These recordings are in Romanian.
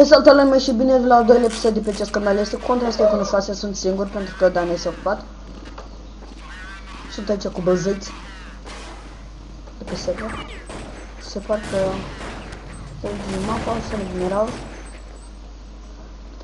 Salutare lume și bine la al doilea episod de pe acest canal. Este contra asta cu 6, sunt singur pentru că Dan este ocupat. Sunt aici cu băzăiți de pe server. Se pare că din mapa o să minerau.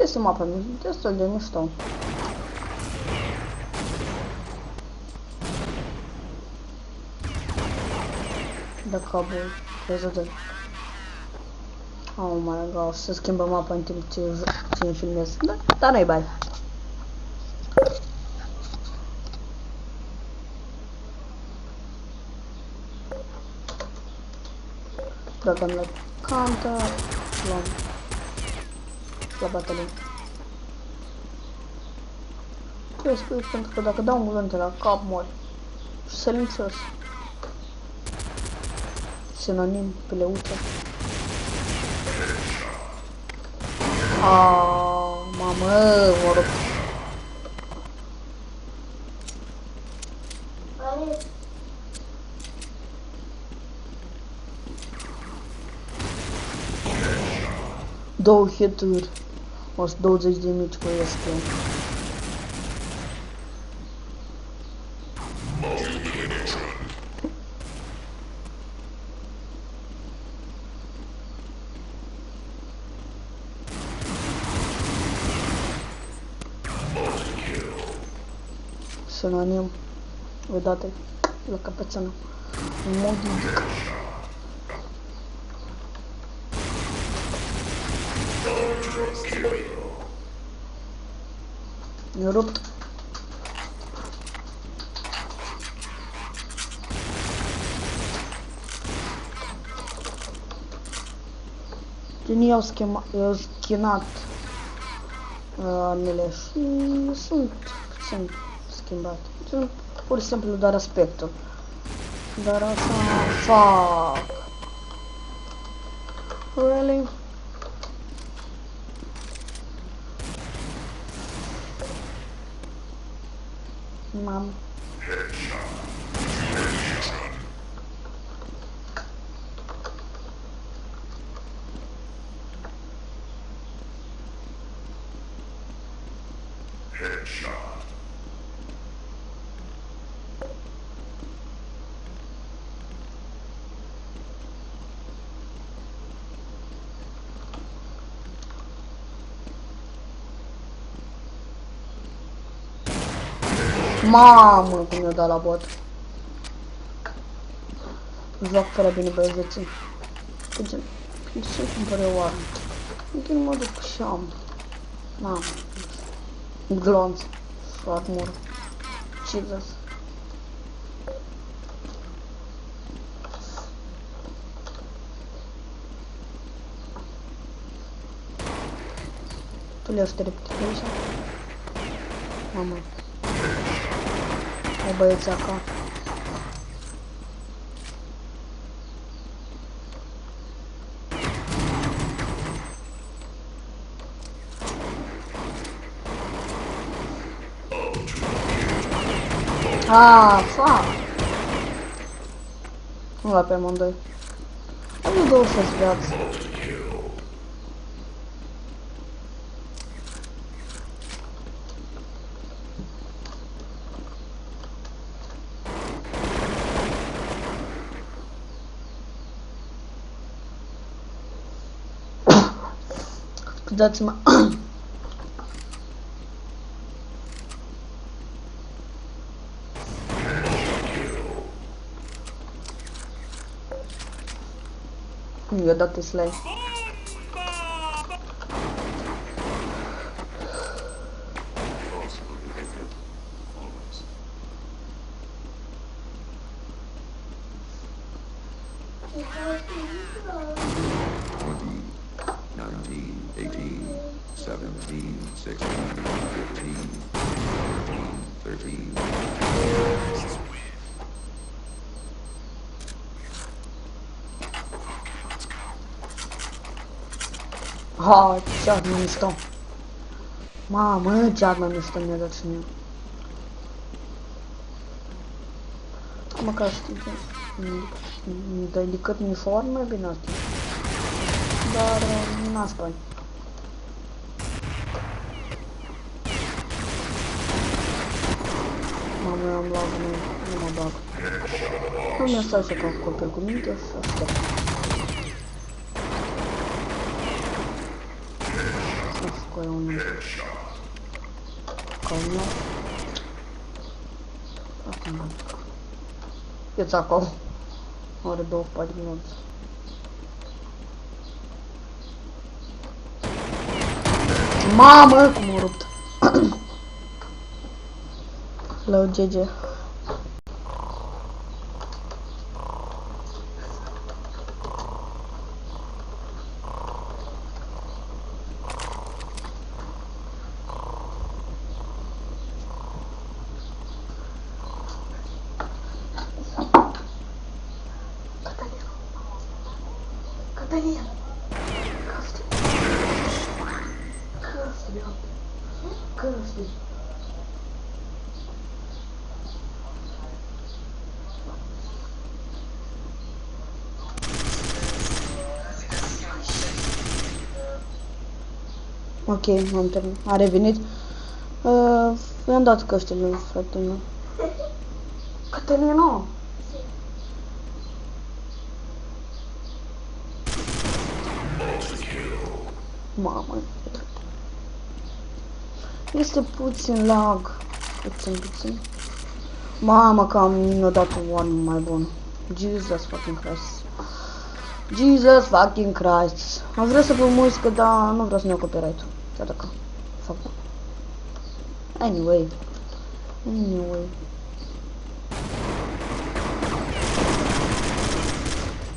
Este mapa destul de mișto. Dacă abul, văzut. Oh my god, se schimbă mapa în timp ce îmi filmez. Dar nu-i bani. Băgăm la counter, luăm la batalie. Trebuie să spui pentru că dacă dau un cuvânt la cap mori. Silențios. Sinonim pe leuță. Mamă, mă rog. Două hituri. 120 de mici cu este. Sinonim vedate la căpățână. Modic. Mi-a rupt. Din i-au schinat armele și sunt puțin schimbate. Sunt pur și simplu doar aspectul. Dar așa fac. Really? Mam. Mamă, cum mi-a dat la bot. Joc fără bine băieții. Pe ce cumpăr eu oară? Încă nu mă duc și am. Mamă. Glonț. Și armură. Jesus. Tu le-ai șteri pe aici? Mamă. O băieți acá. Fuck! Nu la pe amândoi. Am 200 viață. Dați-mă. Mi-a dat slay. Ha, ce armă mișto. Mamă, ce armă mișto mi-a dat și mie. Măcar știi că îmi dai decât uniforme, bine asta. Dar n-aș bani. Mamă, eu am luat nu mă bag. Nu mi-a stat așa ca copil cu minte și aștept. Să scoie unul. Calma. Asta nu. Eu-ți acolo. Are 2 pagini. Mamă, cum m-a rupt. Hello, GG. Catalina. Căște. Ok, m-am terminat. A revenit. I-am dat căștile lui fratele meu. Catalina! Mamă. Este puțin lag. Puțin. Mamă, că mi-a dat un one mai bun. Jesus fucking Christ. Jesus fucking Christ. Am vrea să pun muzică, dar nu vreau să ne iau copyright-ul. Chiar dacă fac. Anyway.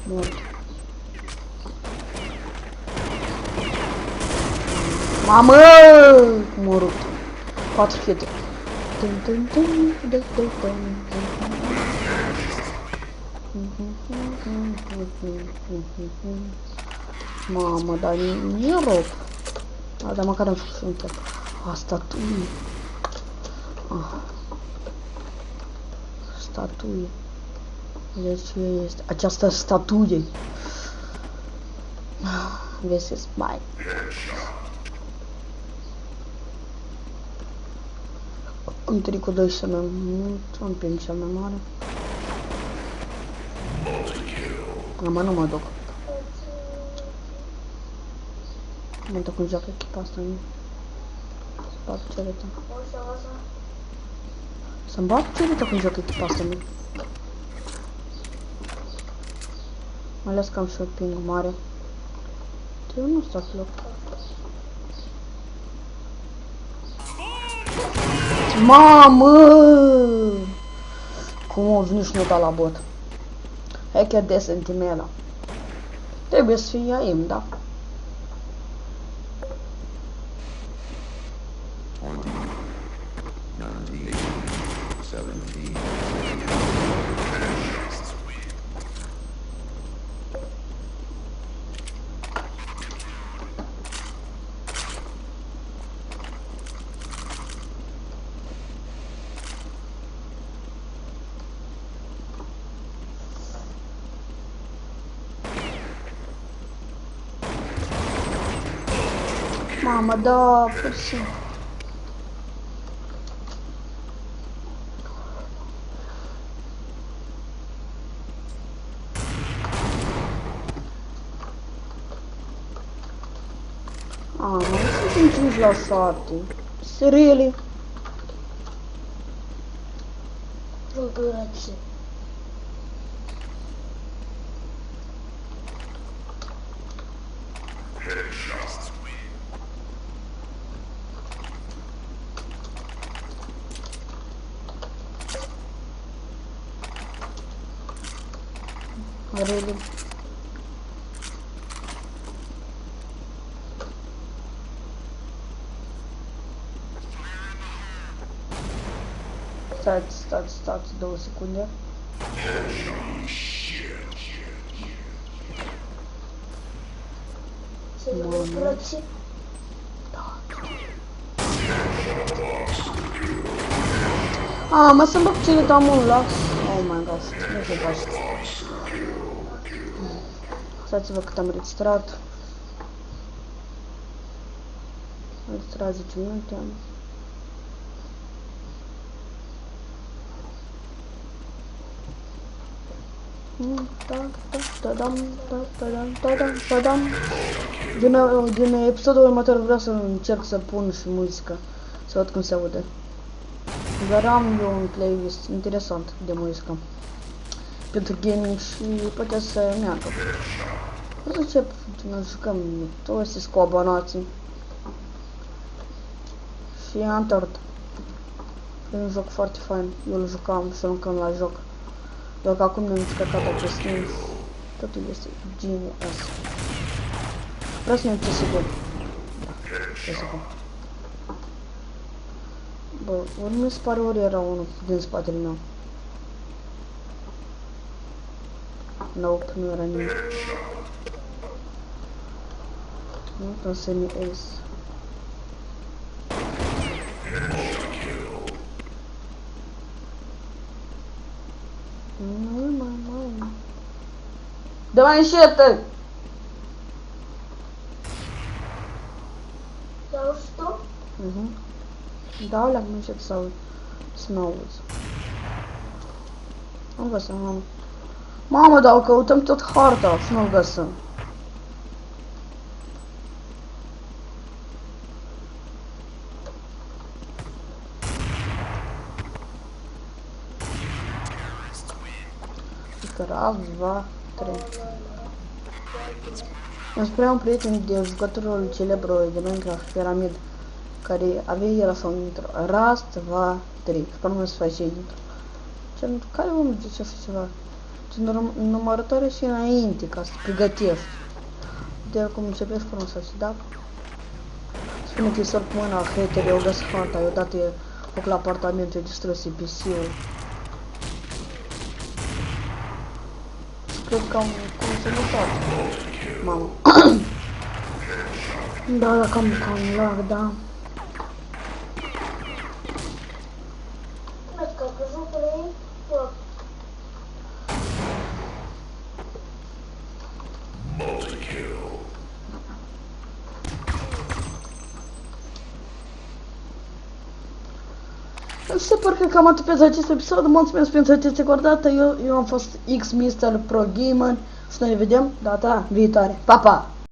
Mort. Mamă! M-a rupt. 4 hituri. Mamă, dar nu rog. Dar măcar am făcut un tap. Statuie. Statuie. Deci ce este? Această statuie. This is mine. Un tricou 2 cel mai mult, un prim cel mai mare. Mă, nu mă duc. Mă duc cum joacă echipa asta, nu? Bat cereta. Să-mi bat cereta cum joacă echipa asta, nu? Mai ales că am și o ping mare. Eu nu stau loc. Mamă! Cum a venit și nu da la bot. Hacker de sentimela. Trebuie să fie aim, da? Mamă, da, puțin. Mai sunt 5 la 7. Serele. Rugărați. Really? Stați 2 secunde. Mă să-mi bag cele damul la... Oh my god, nu se face. Uitați-vă cât am registrat. Am registrat 10 minute. Din episodul următor vreau să încerc să pun și muzică, să văd cum se aude. Dar am eu un playlist interesant de muzică pentru gaming și poate să meargă. O să încep să ne jucăm toți cu abonații. Și Uncharted. E un joc foarte fain. Eu îl jucam și încă la joc. Doar că acum ne-am descărcat pe Steam. Totul este genius. Vreau să ne ce sigur. Da, ce sigur. Bă, ori mi se pare ori era unul din spatele meu. Nope, nu era nimic. Nu, înseamnă Ace. Da mai înșetă! Te auzi tu? Da, alea cum încep să mă auzi. Nu găsăm, mamă. Mamă, dar căutăm tot harta și nu-l găsăm. Раз, два, три. Îmi spunea un prieten de jucătorul celebru de Minecraft, Pyramid, care avea el așa un intro. Raz, dva, trei. Și până mă să face intro. Care om zice așa ceva? Numărătoare și înainte, ca să te pregătești. De acum începești până să și da? Spune că-i săptămâna, haterii au găsit harta, eu dat foc la apartament, eu distruse PC-ul. Cred că am sănătate. Mamă. Da, dacă am lag, da. Cred că jocul e tot. Se pare că cam atât pentru acest episod. Mulțumesc pentru atenție acordată. Eu am fost X Mr. Pro Gamer și noi ne vedem data viitoare. Pa, pa!